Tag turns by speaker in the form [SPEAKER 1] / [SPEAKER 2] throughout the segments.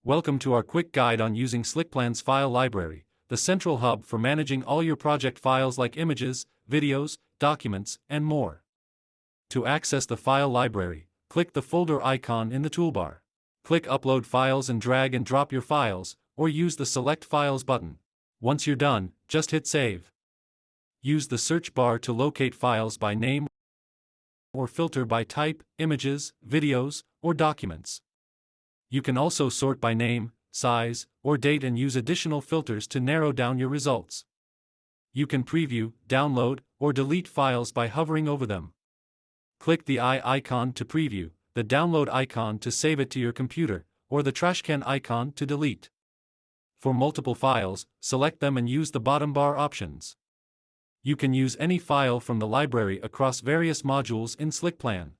[SPEAKER 1] Welcome to our quick guide on using Slickplan's file library, the central hub for managing all your project files like images, videos, documents, and more. To access the file library, click the folder icon in the toolbar. Click Upload Files and drag and drop your files, or use the Select Files button. Once you're done, just hit Save. Use the search bar to locate files by name or filter by type, images, videos, or documents. You can also sort by name, size, or date and use additional filters to narrow down your results. You can preview, download, or delete files by hovering over them. Click the eye icon to preview, the download icon to save it to your computer, or the trashcan icon to delete. For multiple files, select them and use the bottom bar options. You can use any file from the library across various modules in Slickplan.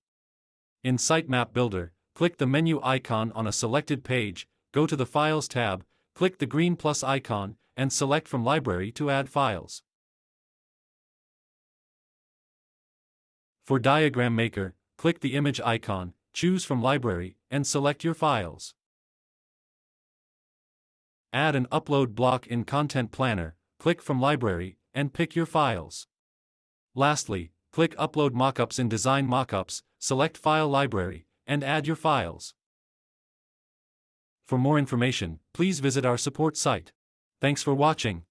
[SPEAKER 1] In Sitemap Builder, click the menu icon on a selected page, go to the Files tab, click the green plus icon, and select from Library to add files. For Diagram Maker, click the image icon, choose from Library, and select your files. Add an upload block in Content Planner, click from Library, and pick your files. Lastly, click Upload Mockups in Design Mockups, select File Library, and add your files. For more information, please visit our support site. Thanks for watching.